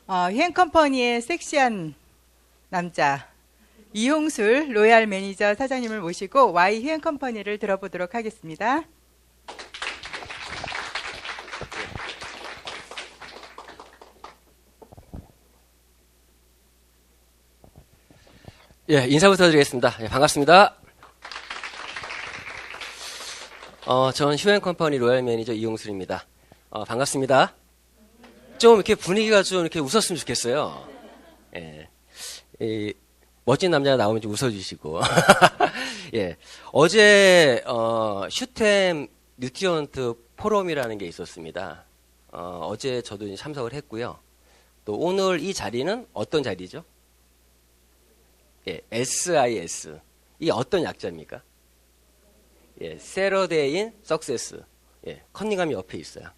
휴행컴퍼니의 섹시한 남자 이홍술 로얄 매니저 사장님을 모시고 Y 휴행컴퍼니를 들어보도록 하겠습니다. 예, 인사부터 드리겠습니다. 예, 반갑습니다. 전 휴행컴퍼니 로얄 매니저 이홍술입니다. 반갑습니다. 좀 이렇게 분위기가 좀 이렇게 웃었으면 좋겠어요. 예. 멋진 남자가 나오면 좀 웃어주시고. 예. 어제, 슈템 뉴트리언트 포럼이라는 게 있었습니다. 어제 저도 이제 참석을 했고요. 또 오늘 이 자리는 어떤 자리죠? 예, SIS. 이게 어떤 약자입니까? 예, Saturday in Success. 예, 컨닝함이 옆에 있어요.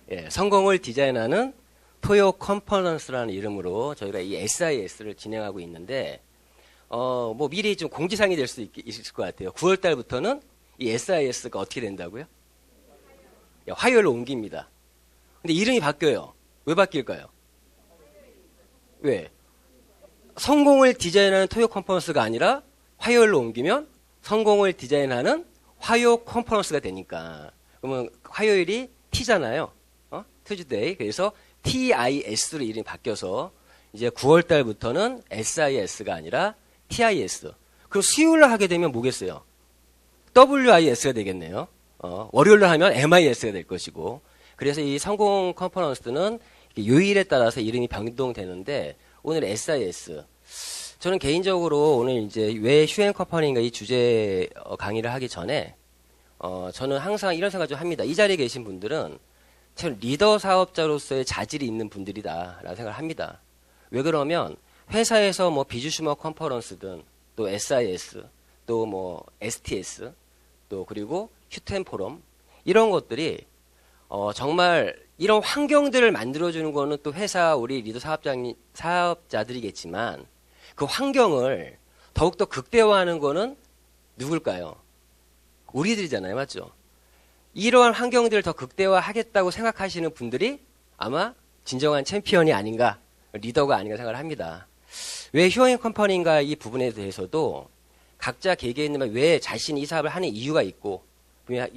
예, 성공을 디자인하는 토요 컨퍼런스라는 이름으로 저희가 이 SIS를 진행하고 있는데, 뭐 미리 좀 공지사항이 될 수 있을 것 같아요. 9월 달부터는 이 SIS가 어떻게 된다고요? 예, 화요일로 옮깁니다. 근데 이름이 바뀌어요. 왜 바뀔까요? 왜? 성공을 디자인하는 토요 컨퍼런스가 아니라 화요일로 옮기면 성공을 디자인하는 화요 컨퍼런스가 되니까. 그러면 화요일이 T잖아요. Tuesday. 그래서 TIS로 이름이 바뀌어서 이제 9월 달부터는 SIS가 아니라 TIS. 그럼 수요일날 하게 되면 뭐겠어요? WIS가 되겠네요. 월요일날 하면 MIS가 될 것이고. 그래서 이 성공 컨퍼런스는 요일에 따라서 이름이 변동되는데 오늘 SIS. 저는 개인적으로 오늘 이제 왜 휴행컴퍼니인가 이 주제 강의를 하기 전에 저는 항상 이런 생각 좀 합니다. 이 자리에 계신 분들은 참 리더 사업자로서의 자질이 있는 분들이다라는 생각을 합니다. 왜 그러면 회사에서 뭐 비주슈머 컨퍼런스든 또 SIS 또 뭐 STS 또 그리고 휴템 포럼 이런 것들이 정말 이런 환경들을 만들어주는 거는 또 회사 우리 리더 사업자들이겠지만 그 환경을 더욱더 극대화하는 거는 누굴까요? 우리들이잖아요. 맞죠? 이러한 환경들을 더 극대화하겠다고 생각하시는 분들이 아마 진정한 챔피언이 아닌가, 리더가 아닌가 생각을 합니다. 왜 휴행컴퍼니인가 이 부분에 대해서도 각자 개개인들만 왜 자신이 이 사업을 하는 이유가 있고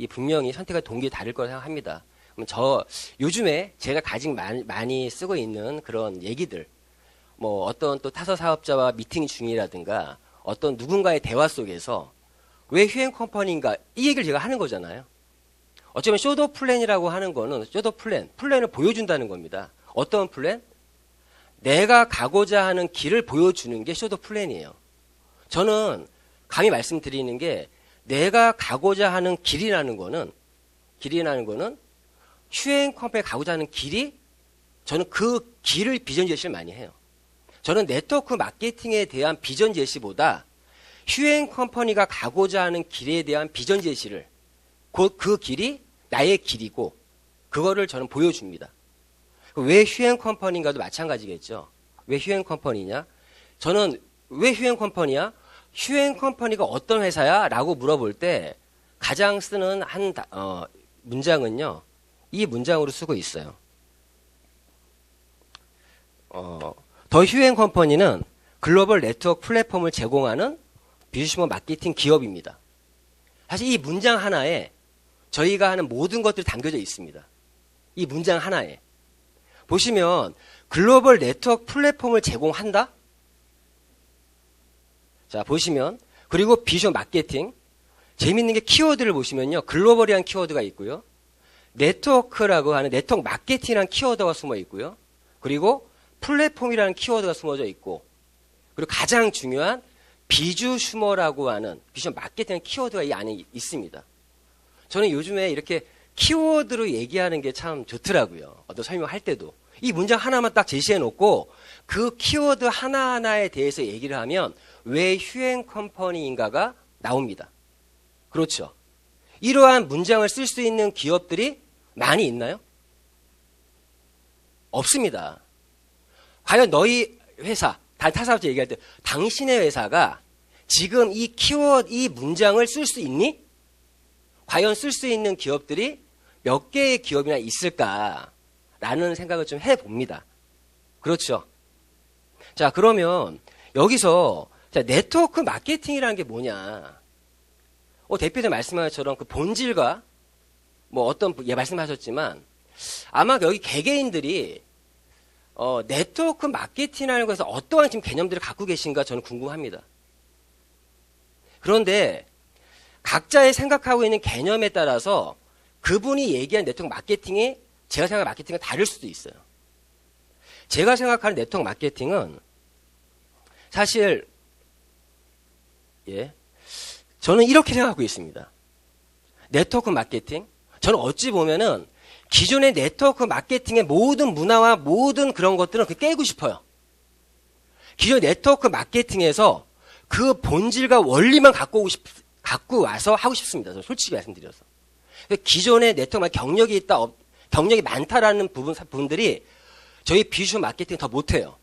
분명히 선택할 동기가 다를 거라고 생각합니다. 그럼 요즘에 제가 가장 많이 쓰고 있는 그런 얘기들, 뭐 어떤 또 타사 사업자와 미팅 중이라든가 어떤 누군가의 대화 속에서 왜 휴행컴퍼니인가 이 얘기를 제가 하는 거잖아요. 어쩌면 쇼더 플랜이라고 하는 거는 쇼더 플랜을 보여준다는 겁니다. 어떤 플랜? 내가 가고자 하는 길을 보여주는 게 쇼더 플랜이에요. 저는 감히 말씀드리는 게 내가 가고자 하는 길이라는 거는 휴행컴퍼니에 가고자 하는 길이 저는 그 길을 비전 제시를 많이 해요. 저는 네트워크 마케팅에 대한 비전 제시보다 휴행컴퍼니가 가고자 하는 길에 대한 비전 제시를 곧 그 길이 나의 길이고 그거를 저는 보여줍니다. 왜 휴행컴퍼니인가도 마찬가지겠죠. 왜 휴행컴퍼니냐? 저는 왜 휴행컴퍼니야? 휴행컴퍼니가 어떤 회사야? 라고 물어볼 때 가장 쓰는 문장은요. 이 문장으로 쓰고 있어요. 더 휴행컴퍼니는 글로벌 네트워크 플랫폼을 제공하는 비즈니스 마케팅 기업입니다. 사실 이 문장 하나에 저희가 하는 모든 것들이 담겨져 있습니다. 이 문장 하나에. 보시면 글로벌 네트워크 플랫폼을 제공한다? 자, 보시면 그리고 비즈니스 마케팅 재밌는 게 키워드를 보시면요. 글로벌이라는 키워드가 있고요. 네트워크라고 하는 네트워크 마케팅이라는 키워드가 숨어 있고요. 그리고 플랫폼이라는 키워드가 숨어져 있고 그리고 가장 중요한 비주슈머라고 하는 비주얼 마케팅 키워드가 이 안에 있습니다. 저는 요즘에 이렇게 키워드로 얘기하는 게 참 좋더라고요. 어떤 설명할 때도. 이 문장 하나만 딱 제시해 놓고 그 키워드 하나하나에 대해서 얘기를 하면 왜 휴행컴퍼니인가가 나옵니다. 그렇죠. 이러한 문장을 쓸 수 있는 기업들이 많이 있나요? 없습니다. 과연 너희 회사, 타사업자 얘기할 때 당신의 회사가 지금 이 키워드, 이 문장을 쓸 수 있니? 과연 쓸 수 있는 기업들이 몇 개의 기업이나 있을까라는 생각을 좀 해봅니다. 그렇죠. 자, 그러면 여기서 자, 네트워크 마케팅이라는 게 뭐냐? 대표님 말씀하신 것처럼 그 본질과 뭐 어떤 말씀하셨지만 아마 여기 개개인들이 네트워크 마케팅이라는 것에서 어떠한 지금 개념들을 갖고 계신가 저는 궁금합니다. 그런데 각자의 생각하고 있는 개념에 따라서 그분이 얘기한 네트워크 마케팅이 제가 생각하는 마케팅과 다를 수도 있어요. 제가 생각하는 네트워크 마케팅은 사실 저는 이렇게 생각하고 있습니다. 네트워크 마케팅, 저는 어찌 보면은 기존의 네트워크 마케팅의 모든 문화와 모든 그런 것들은 깨고 싶어요. 기존 네트워크 마케팅에서 그 본질과 원리만 갖고 와서 하고 싶습니다. 저는 솔직히 말씀드려서. 기존의 네트워크 경력이 있다, 경력이 많다라는 분들이 저희 비주얼 마케팅 더 못해요.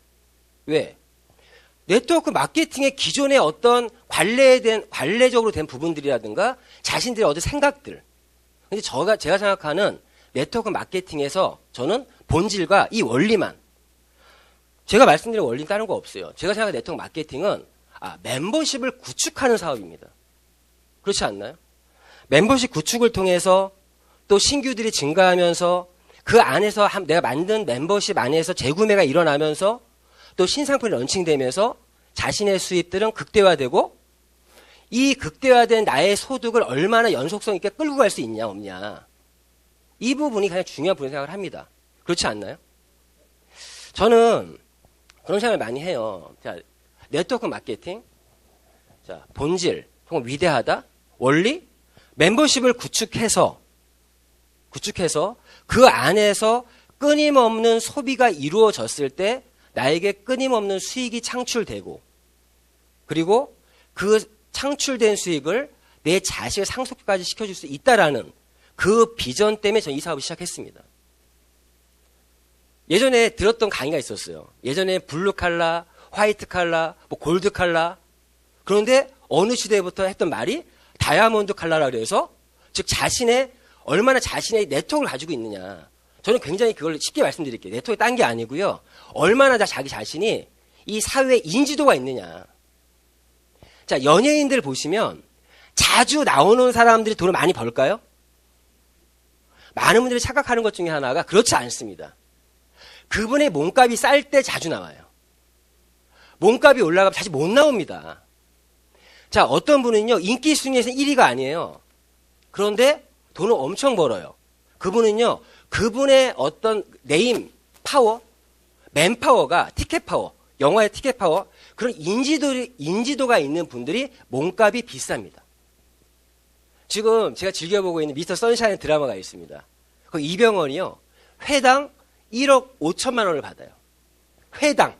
왜? 네트워크 마케팅의 기존의 어떤 관례적으로 된 부분들이라든가 자신들의 어떤 생각들. 근데 제가 생각하는 네트워크 마케팅에서 저는 본질과 이 원리만. 제가 말씀드린 원리는 다른 거 없어요. 제가 생각하는 네트워크 마케팅은 멤버십을 구축하는 사업입니다. 그렇지 않나요? 멤버십 구축을 통해서 또 신규들이 증가하면서 그 안에서 내가 만든 멤버십 안에서 재구매가 일어나면서 또 신상품이 런칭되면서 자신의 수입들은 극대화되고 이 극대화된 나의 소득을 얼마나 연속성 있게 끌고 갈 수 있냐 없냐. 이 부분이 가장 중요한 부분 생각을 합니다. 그렇지 않나요? 저는 그런 생각을 많이 해요. 자, 네트워크 마케팅, 자, 본질, 정말 위대하다, 원리, 멤버십을 구축해서 그 안에서 끊임없는 소비가 이루어졌을 때 나에게 끊임없는 수익이 창출되고 그리고 그 창출된 수익을 내 자식의 상속까지 시켜줄 수 있다라는 그 비전 때문에 저는 이 사업을 시작했습니다. 예전에 들었던 강의가 있었어요. 예전에 블루 칼라, 화이트 칼라, 뭐 골드 칼라. 그런데 어느 시대부터 했던 말이 다이아몬드 칼라라 그래서 즉 얼마나 자신의 네트워크를 가지고 있느냐. 저는 굉장히 그걸 쉽게 말씀드릴게요. 네트워크 딴 게 아니고요. 얼마나 자기 자신이 이 사회에 인지도가 있느냐. 자, 연예인들 보시면 자주 나오는 사람들이 돈을 많이 벌까요? 많은 분들이 착각하는 것 중에 하나가 그렇지 않습니다. 그분의 몸값이 쌀 때 자주 나와요. 몸값이 올라가면 다시 못 나옵니다. 자, 어떤 분은요, 인기 순위에서 1위가 아니에요. 그런데 돈을 엄청 벌어요. 그분은요, 그분의 어떤 네임 파워, 맨파워가 티켓 파워, 영화의 티켓 파워, 그런 인지도가 있는 분들이 몸값이 비쌉니다. 지금 제가 즐겨보고 있는 미스터 선샤인 드라마가 있습니다. 그 이병헌이요, 회당 1억 5천만 원을 받아요. 회당.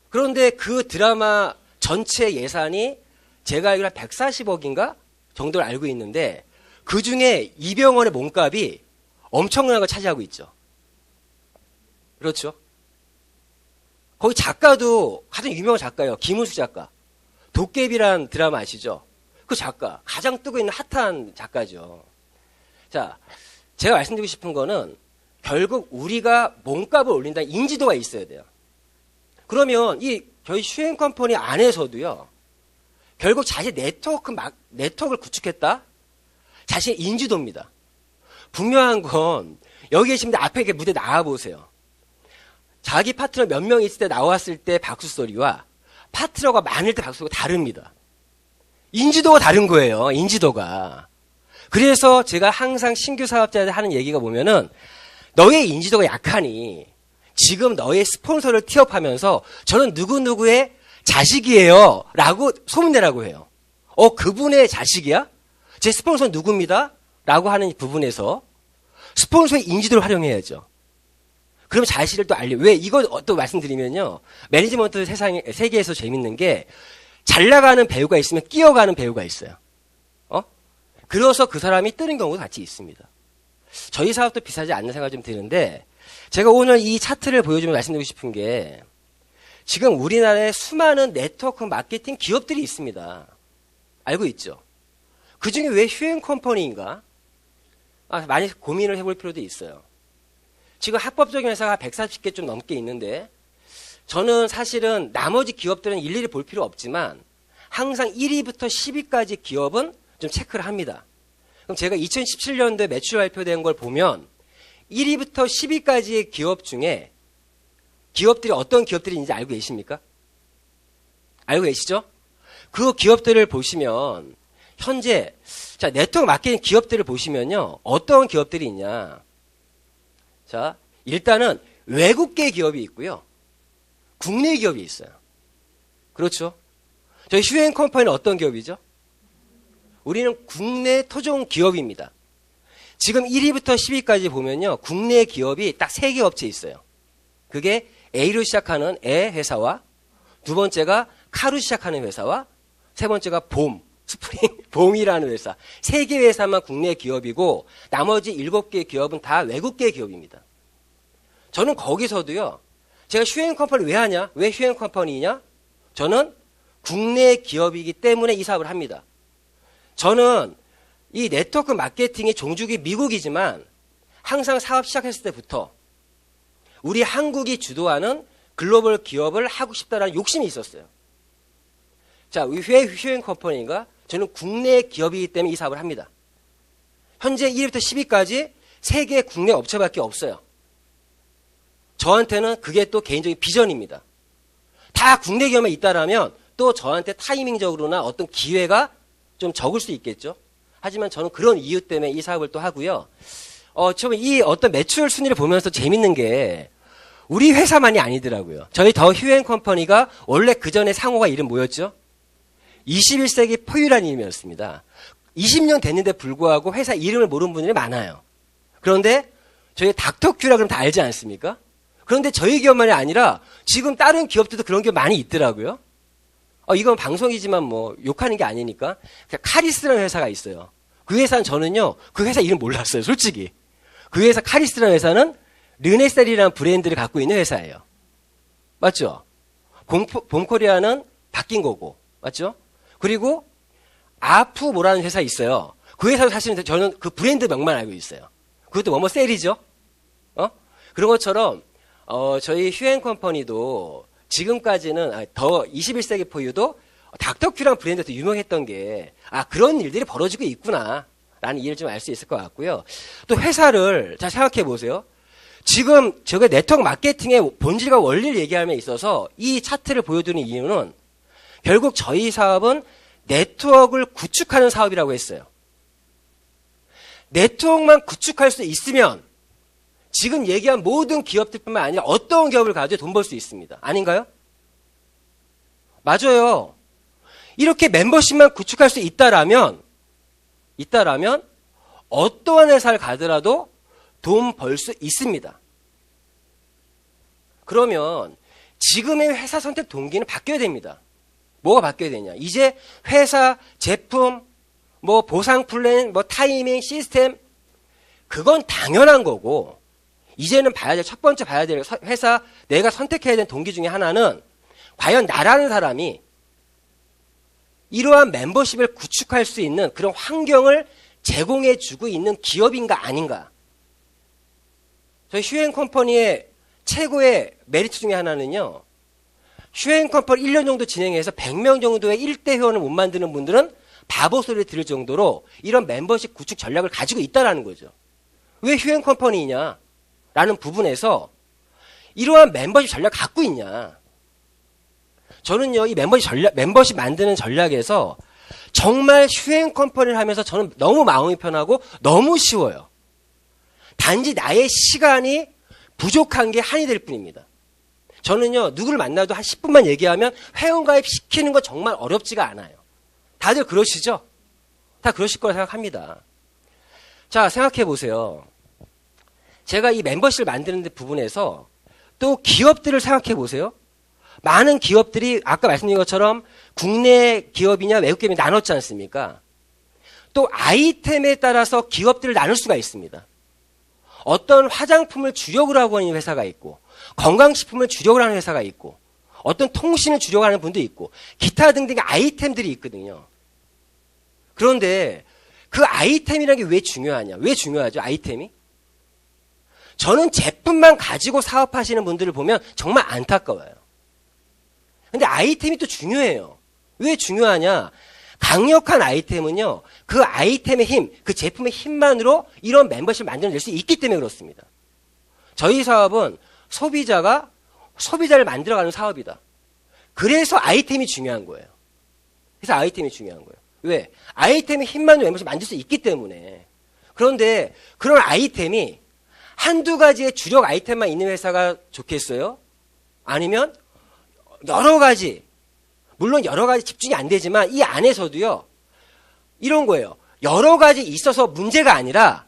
그런데 그 드라마 전체 예산이 제가 알기로 140억인가 정도를 알고 있는데 그 중에 이병헌의 몸값이 엄청난 걸 차지하고 있죠. 그렇죠? 거기 작가도 가장 유명한 작가예요. 김은수 작가. 도깨비란 드라마 아시죠? 그 작가. 가장 뜨고 있는 핫한 작가죠. 자, 제가 말씀드리고 싶은 거는 결국 우리가 몸값을 올린다는 인지도가 있어야 돼요. 그러면 저희 슈행 컴퍼니 안에서도요. 결국 자신의 네트워크를 구축했다? 자신의 인지도입니다. 분명한 건 여기 계신 분들 앞에 무대 나와보세요. 자기 파트너 몇 명 있을 때 나왔을 때 박수 소리와 파트너가 많을 때 박수 소리가 다릅니다. 인지도가 다른 거예요. 인지도가. 그래서 제가 항상 신규 사업자들 하는 얘기가 보면은 너의 인지도가 약하니 지금 너의 스폰서를 티업하면서 저는 누구누구의 자식이에요 라고 소문내라고 해요. 그분의 자식이야? 제 스폰서는 누구입니다? 라고 하는 부분에서 스폰서의 인지도를 활용해야죠. 그럼 자신을 또 왜 이걸 또 말씀드리면요. 매니지먼트 세계에서 재밌는 게 잘 나가는 배우가 있으면 끼어가는 배우가 있어요. 그래서 그 사람이 뜨는 경우도 같이 있습니다. 저희 사업도 비슷하지 않는 생각이 좀 드는데 제가 오늘 이 차트를 보여주면 말씀드리고 싶은 게 지금 우리나라에 수많은 네트워크 마케팅 기업들이 있습니다. 알고 있죠? 그 중에 왜 휴행 컴퍼니인가? 많이 고민을 해볼 필요도 있어요. 지금 합법적인 회사가 140개 좀 넘게 있는데 저는 사실은 나머지 기업들은 일일이 볼 필요 없지만 항상 1위부터 10위까지 기업은 좀 체크를 합니다. 그럼 제가 2017년도에 매출 발표된 걸 보면 1위부터 10위까지의 기업 중에 기업들이 어떤 기업들이 있는지 알고 계십니까? 알고 계시죠? 그 기업들을 보시면 현재 자 네트워크 마케팅 기업들을 보시면요. 어떤 기업들이 있냐. 자 일단은 외국계 기업이 있고요. 국내 기업이 있어요. 그렇죠? 저희 휴앤컴퍼니는 어떤 기업이죠? 우리는 국내 토종 기업입니다. 지금 1위부터 10위까지 보면요. 국내 기업이 딱 3개 업체 있어요. 그게 A로 시작하는 애 회사와 두 번째가 카로 시작하는 회사와 세 번째가 스프링 봄이라는 회사. 3개 회사만 국내 기업이고 나머지 7개 기업은 다 외국계 기업입니다. 저는 거기서도요. 제가 휴앤컴퍼니 왜 하냐? 왜 휴앤컴퍼니냐? 저는 국내 기업이기 때문에 이 사업을 합니다. 저는 이 네트워크 마케팅의 종주국이 미국이지만 항상 사업 시작했을 때부터 우리 한국이 주도하는 글로벌 기업을 하고 싶다라는 욕심이 있었어요. 자, 왜 휴앤컴퍼니인가? 저는 국내 기업이기 때문에 이 사업을 합니다. 현재 1위부터 10위까지 3개 국내 업체밖에 없어요. 저한테는 그게 또 개인적인 비전입니다. 다 국내 기업만 있다라면 또 저한테 타이밍적으로나 어떤 기회가 좀 적을 수 있겠죠. 하지만 저는 그런 이유 때문에 이 사업을 또 하고요. 처음에 이 어떤 매출 순위를 보면서 재밌는 게 우리 회사만이 아니더라고요. 저희 더 휴앤컴퍼니가 원래 그 전에 상호가 이름 뭐였죠? 21세기 포유라는 이름이었습니다. 20년 됐는데 불구하고 회사 이름을 모르는 분들이 많아요. 그런데 저희 닥터큐라 그러면 다 알지 않습니까? 그런데 저희 기업만이 아니라 지금 다른 기업들도 그런 게 많이 있더라고요. 이건 방송이지만 뭐 욕하는 게 아니니까. 카리스라는 회사가 있어요. 그 회사는 저는요. 그 회사 이름 몰랐어요. 솔직히. 그 회사 카리스라는 회사는 르네셀이라는 브랜드를 갖고 있는 회사예요. 맞죠? 봄코리아는 바뀐 거고. 맞죠? 그리고 아프모라는 회사 있어요. 그 회사도 사실은 저는 그 브랜드 명만 알고 있어요. 그것도 뭐뭐 셀이죠? 그런 것처럼 저희 휴앤컴퍼니도 지금까지는 더 21세기 포유도 닥터큐라는 브랜드도 유명했던 게 그런 일들이 벌어지고 있구나 라는 이해를 좀 알 수 있을 것 같고요. 또 회사를 잘 생각해 보세요. 지금 저게 네트워크 마케팅의 본질과 원리를 얘기함에 있어서 이 차트를 보여드리는 이유는 결국 저희 사업은 네트워크를 구축하는 사업이라고 했어요. 네트워크만 구축할 수 있으면 지금 얘기한 모든 기업들뿐만 아니라 어떤 기업을 가져도 돈 벌 수 있습니다. 아닌가요? 맞아요. 이렇게 멤버십만 구축할 수 있다라면 어떠한 회사를 가더라도 돈 벌 수 있습니다. 그러면 지금의 회사 선택 동기는 바뀌어야 됩니다. 뭐가 바뀌어야 되냐? 이제 회사, 제품, 뭐 보상 플랜, 뭐 타이밍, 시스템 그건 당연한 거고 이제는 첫 번째 봐야 될 회사 내가 선택해야 되는 동기 중에 하나는 과연 나라는 사람이 이러한 멤버십을 구축할 수 있는 그런 환경을 제공해 주고 있는 기업인가 아닌가. 저희 휴앤컴퍼니의 최고의 메리트 중에 하나는요. 휴앤컴퍼니 1년 정도 진행해서 100명 정도의 1대 회원을 못 만드는 분들은 바보 소리를 들을 정도로 이런 멤버십 구축 전략을 가지고 있다는 거죠. 왜 휴앤컴퍼니냐? 라는 부분에서 이러한 멤버십 전략을 갖고 있냐. 저는요, 이 멤버십 만드는 전략에서 정말 휴앤컴퍼니를 하면서 저는 너무 마음이 편하고 너무 쉬워요. 단지 나의 시간이 부족한 게 한이 될 뿐입니다. 저는요, 누구를 만나도 한 10분만 얘기하면 회원가입 시키는 거 정말 어렵지가 않아요. 다들 그러시죠? 다 그러실 거라 생각합니다. 자, 생각해 보세요. 제가 이 멤버십을 만드는 부분에서 또 기업들을 생각해 보세요. 많은 기업들이 아까 말씀드린 것처럼 국내 기업이냐 외국 기업이냐 나눴지 않습니까? 또 아이템에 따라서 기업들을 나눌 수가 있습니다. 어떤 화장품을 주력으로 하고 있는 회사가 있고 건강식품을 주력으로 하는 회사가 있고 어떤 통신을 주력으로 하는 분도 있고 기타 등등의 아이템들이 있거든요. 그런데 그 아이템이라는 게 왜 중요하냐? 왜 중요하죠? 아이템이? 저는 제품만 가지고 사업하시는 분들을 보면 정말 안타까워요. 근데 아이템이 또 중요해요. 왜 중요하냐? 강력한 아이템은요, 그 아이템의 힘, 그 제품의 힘만으로 이런 멤버십을 만들어낼 수 있기 때문에 그렇습니다. 저희 사업은 소비자를 만들어가는 사업이다. 그래서 아이템이 중요한 거예요. 그래서 아이템이 중요한 거예요. 왜? 아이템의 힘만으로 멤버십을 만들 수 있기 때문에. 그런데 그런 아이템이 한두 가지의 주력 아이템만 있는 회사가 좋겠어요? 아니면 여러 가지, 물론 여러 가지 집중이 안 되지만 이 안에서도요, 이런 거예요. 여러 가지 있어서 문제가 아니라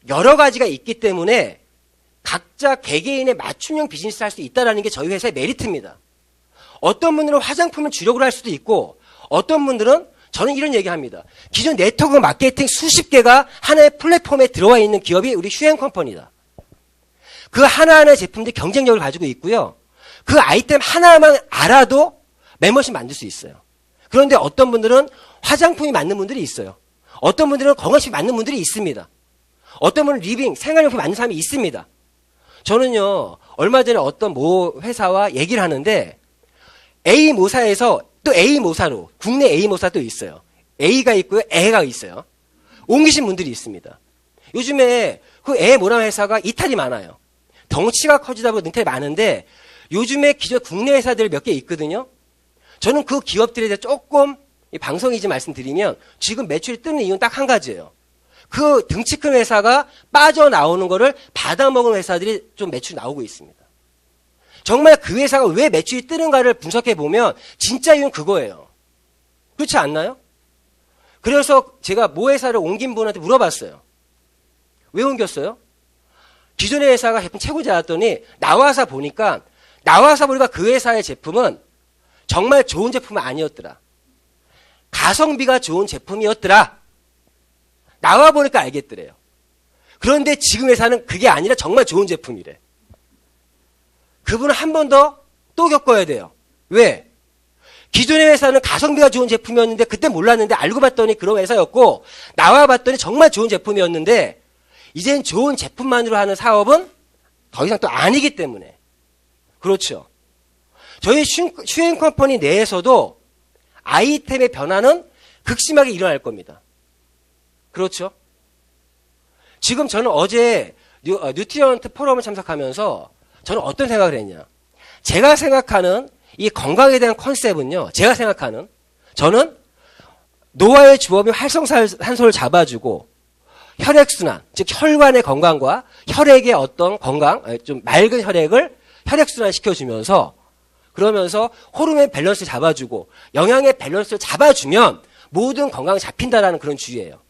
여러 가지가 있기 때문에 각자 개개인의 맞춤형 비즈니스를 할 수 있다는 게 저희 회사의 메리트입니다. 어떤 분들은 화장품을 주력으로 할 수도 있고 어떤 분들은 저는 이런 얘기합니다. 기존 네트워크 마케팅 수십 개가 하나의 플랫폼에 들어와 있는 기업이 우리 휴앤컴퍼니다. 그 하나하나의 제품들이 경쟁력을 가지고 있고요. 그 아이템 하나만 알아도 멤버십 만들 수 있어요. 그런데 어떤 분들은 화장품이 맞는 분들이 있어요. 어떤 분들은 건강식이 맞는 분들이 있습니다. 어떤 분은 리빙, 생활용품이 맞는 사람이 있습니다. 저는요, 얼마 전에 어떤 모 회사와 얘기를 하는데 A 모사에서 또 A 모사로, 국내 A 모사도 있어요. A가 있고요, A가 있어요. 옮기신 분들이 있습니다. 요즘에 그 A 모랑 회사가 이탈이 많아요. 덩치가 커지다 보니 이탈이 많은데 요즘에 기존 국내 회사들 몇 개 있거든요. 저는 그 기업들에 대해 조금 방송이지 말씀드리면 지금 매출이 뜨는 이유는 딱 한 가지예요. 그 등치 큰 회사가 빠져나오는 거를 받아먹은 회사들이 좀 매출이 나오고 있습니다. 정말 그 회사가 왜 매출이 뜨는가를 분석해 보면 진짜 이유는 그거예요. 그렇지 않나요? 그래서 제가 모 회사를 옮긴 분한테 물어봤어요. 왜 옮겼어요? 기존의 회사가 제품 최고 잘했더니 나와서 보니까 그 회사의 제품은 정말 좋은 제품은 아니었더라. 가성비가 좋은 제품이었더라. 나와 보니까 알겠더래요. 그런데 지금 회사는 그게 아니라 정말 좋은 제품이래. 그분은 한 번 더 또 겪어야 돼요. 왜? 기존의 회사는 가성비가 좋은 제품이었는데 그때 몰랐는데 알고 봤더니 그런 회사였고 나와 봤더니 정말 좋은 제품이었는데 이젠 좋은 제품만으로 하는 사업은 더 이상 또 아니기 때문에. 그렇죠. 저희 휴앤컴퍼니 내에서도 아이템의 변화는 극심하게 일어날 겁니다. 그렇죠. 지금 저는 어제 뉴트리언트 포럼을 참석하면서 저는 어떤 생각을 했냐. 제가 생각하는 이 건강에 대한 컨셉은요. 저는 노화의 주범인 활성산소를 잡아주고 혈액순환, 즉 혈관의 건강과 혈액의 어떤 건강, 좀 맑은 혈액을 혈액순환 시켜주면서 그러면서 호르몬 밸런스를 잡아주고 영양의 밸런스를 잡아주면 모든 건강이 잡힌다라는 그런 주의예요.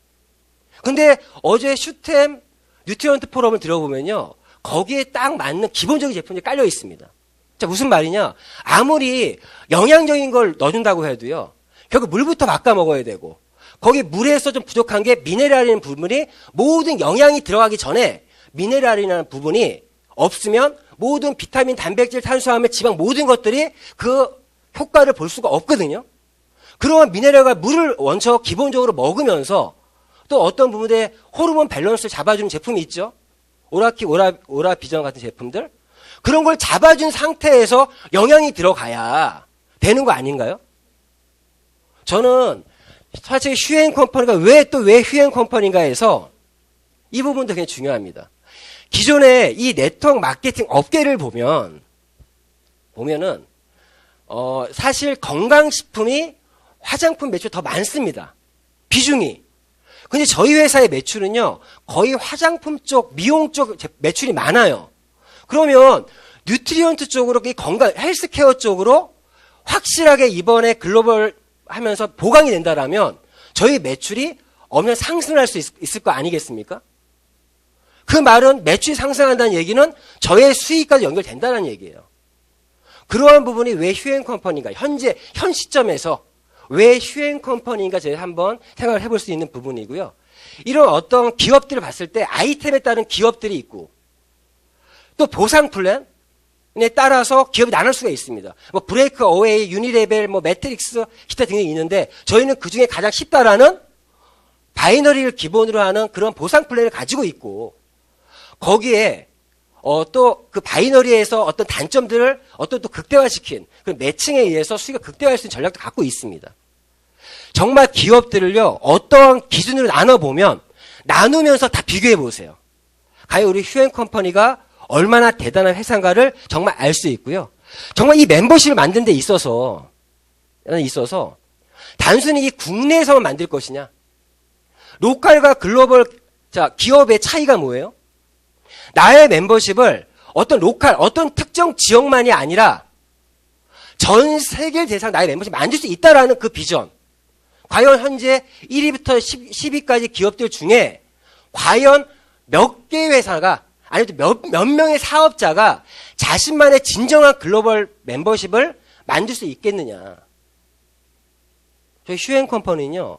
근데 어제 슈템 뉴트리언트 포럼을 들어보면요. 거기에 딱 맞는 기본적인 제품들이 깔려 있습니다. 자, 무슨 말이냐? 아무리 영양적인 걸 넣어준다고 해도요. 결국 물부터 바꿔 먹어야 되고 거기 물에서 좀 부족한 게 미네랄이라는 부분이 모든 영양이 들어가기 전에 미네랄이라는 부분이 없으면 모든 비타민, 단백질, 탄수화물, 지방 모든 것들이 그 효과를 볼 수가 없거든요. 그러면 미네랄과 물을 원초 기본적으로 먹으면서 또 어떤 부분에 호르몬 밸런스를 잡아주는 제품이 있죠. 오라키, 오라비전 같은 제품들. 그런 걸 잡아준 상태에서 영양이 들어가야 되는 거 아닌가요? 저는 사실 휴앤컴퍼니가 왜 휴앤컴퍼니인가 해서 이 부분도 굉장히 중요합니다. 기존에 이 네트워크 마케팅 업계를 보면은 사실 건강식품이 화장품 매출 더 많습니다. 비중이. 근데 저희 회사의 매출은요, 거의 화장품 쪽, 미용 쪽 매출이 많아요. 그러면 뉴트리언트 쪽으로, 이 건강, 헬스케어 쪽으로 확실하게 이번에 글로벌 하면서 보강이 된다라면 저희 매출이 엄청 상승할 수 있을 거 아니겠습니까? 그 말은 매출이 상승한다는 얘기는 저의 수익까지 연결된다는 얘기예요. 그러한 부분이 왜 휴앤컴퍼니가 현 시점에서 왜 휴앤컴퍼니인가 저희 한번 생각을 해볼 수 있는 부분이고요. 이런 어떤 기업들을 봤을 때 아이템에 따른 기업들이 있고 또 보상 플랜에 따라서 기업이 나눌 수가 있습니다. 뭐 브레이크 어웨이, 유니레벨, 뭐 매트릭스, 기타 등이 있는데 저희는 그 중에 가장 쉽다라는 바이너리를 기본으로 하는 그런 보상 플랜을 가지고 있고 거기에 또 그 바이너리에서 어떤 단점들을 어떤 또 극대화시킨 그 매칭에 의해서 수익을 극대화할 수 있는 전략도 갖고 있습니다. 정말 기업들을요, 어떠한 기준으로 나눠보면, 나누면서 다 비교해 보세요. 과연 우리 휴앤컴퍼니가 얼마나 대단한 회사인가를 정말 알 수 있고요. 정말 이 멤버십을 만드는 데 있어서 단순히 이 국내에서만 만들 것이냐, 로컬과 글로벌 기업의 차이가 뭐예요? 나의 멤버십을 어떤 로컬, 어떤 특정 지역만이 아니라 전 세계를 대상 나의 멤버십 만들 수 있다라는 그 비전. 과연 현재 1위부터 10위까지 기업들 중에 과연 몇 개의 회사가, 아니면 몇 명의 사업자가 자신만의 진정한 글로벌 멤버십을 만들 수 있겠느냐. 저희 휴앤컴퍼니는요,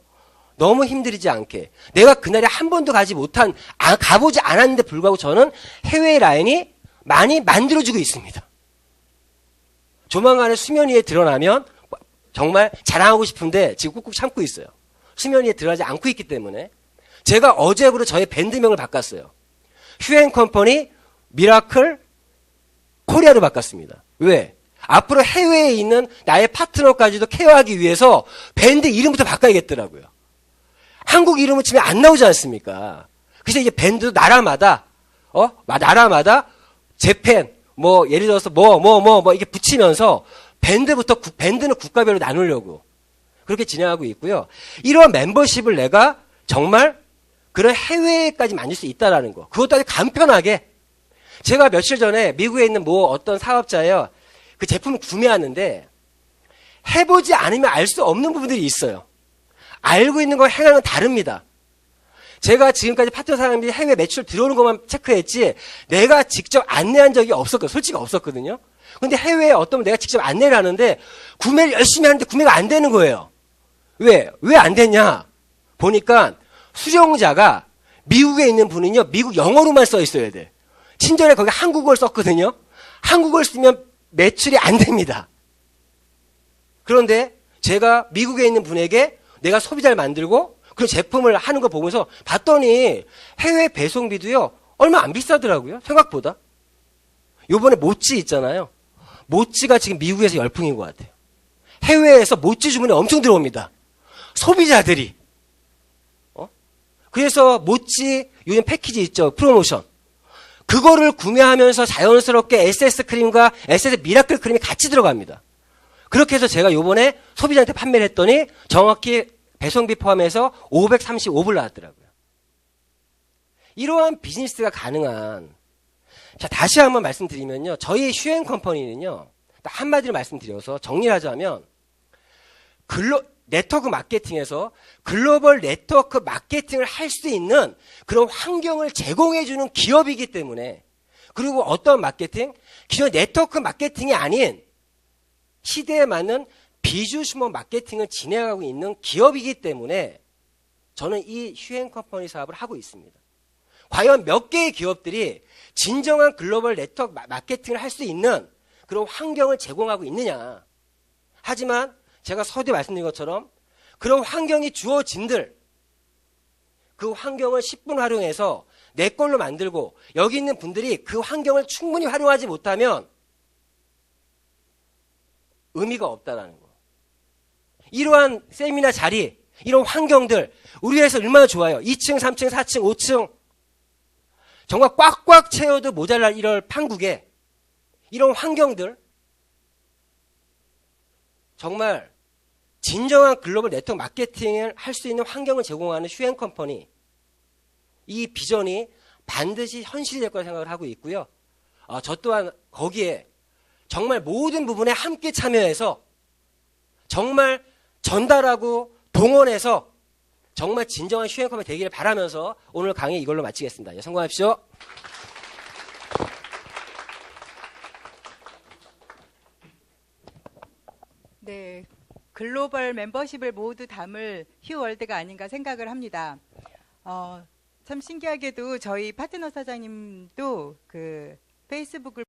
너무 힘들이지 않게, 내가 그날에 한 번도 가보지 않았는데 불구하고 저는 해외 라인이 많이 만들어지고 있습니다. 조만간에 수면 위에 드러나면 정말 자랑하고 싶은데 지금 꾹꾹 참고 있어요. 수면 위에 드러나지 않고 있기 때문에. 제가 어제부로 저의 밴드명을 바꿨어요. 휴앤컴퍼니 미라클 코리아로 바꿨습니다. 왜? 앞으로 해외에 있는 나의 파트너까지도 케어하기 위해서 밴드 이름부터 바꿔야겠더라고요. 한국 이름은 치면 안 나오지 않습니까? 그래서 이제 밴드도 나라마다 재팬, 예를 들어서 이렇게 붙이면서 밴드는 국가별로 나누려고 그렇게 진행하고 있고요. 이러한 멤버십을 내가 정말 그런 해외까지 만들 수 있다라는 거. 그것도 아주 간편하게. 제가 며칠 전에 미국에 있는 어떤 사업자예요. 그 제품을 구매하는데 해보지 않으면 알 수 없는 부분들이 있어요. 알고 있는 거 행하는 건 다릅니다. 제가 지금까지 파트너 사람들이 해외 매출 들어오는 것만 체크했지 내가 직접 안내한 적이 솔직히 없었거든요. 근데 해외에 어떤 내가 직접 안내를 하는데 구매를 열심히 하는데 구매가 안 되는 거예요. 왜 안 됐냐? 보니까 수령자가 미국에 있는 분은요, 미국 영어로만 써 있어야 돼. 친절히 거기 한국어를 썼거든요. 한국어를 쓰면 매출이 안 됩니다. 그런데 제가 미국에 있는 분에게 내가 소비자를 만들고 그 제품을 하는 거 보면서 봤더니 해외 배송비도요, 얼마 안 비싸더라고요. 생각보다. 요번에 모찌 있잖아요. 모찌가 지금 미국에서 열풍인 것 같아요. 해외에서 모찌 주문이 엄청 들어옵니다. 소비자들이. 그래서 모찌 요즘 패키지 있죠. 프로모션. 그거를 구매하면서 자연스럽게 SS 크림과 SS 미라클 크림이 같이 들어갑니다. 그렇게 해서 제가 요번에 소비자한테 판매를 했더니 정확히 배송비 포함해서 535불 나왔더라고요. 이러한 비즈니스가 가능한, 다시 한번 말씀드리면요. 저희 휴앤컴퍼니는요, 한마디로 말씀드려서 정리를 하자면, 네트워크 마케팅에서 글로벌 네트워크 마케팅을 할 수 있는 그런 환경을 제공해주는 기업이기 때문에, 그리고 어떤 마케팅? 기존 네트워크 마케팅이 아닌 시대에 맞는 비주슈머 마케팅을 진행하고 있는 기업이기 때문에 저는 이 휴앤컴퍼니 사업을 하고 있습니다. 과연 몇 개의 기업들이 진정한 글로벌 네트워크 마케팅을 할 수 있는 그런 환경을 제공하고 있느냐. 하지만 제가 서두에 말씀드린 것처럼 그런 환경이 주어진들, 그 환경을 10분 활용해서 내 걸로 만들고 여기 있는 분들이 그 환경을 충분히 활용하지 못하면 의미가 없다라는 거. 이러한 세미나 자리, 이런 환경들 우리 회사 얼마나 좋아요. 2층, 3층, 4층, 5층 정말 꽉꽉 채워도 모자랄 이런 판국에 이런 환경들, 정말 진정한 글로벌 네트워크 마케팅을 할 수 있는 환경을 제공하는 휴앤컴퍼니, 이 비전이 반드시 현실이 될 거라 생각을 하고 있고요. 저 또한 거기에 정말 모든 부분에 함께 참여해서 정말 전달하고 동원해서 정말 진정한 휴앤컴퍼니 되기를 바라면서 오늘 강의 이걸로 마치겠습니다. 성공하십시오. 네, 글로벌 멤버십을 모두 담을 휴월드가 아닌가 생각을 합니다. 참 신기하게도 저희 파트너 사장님도 그 페이스북을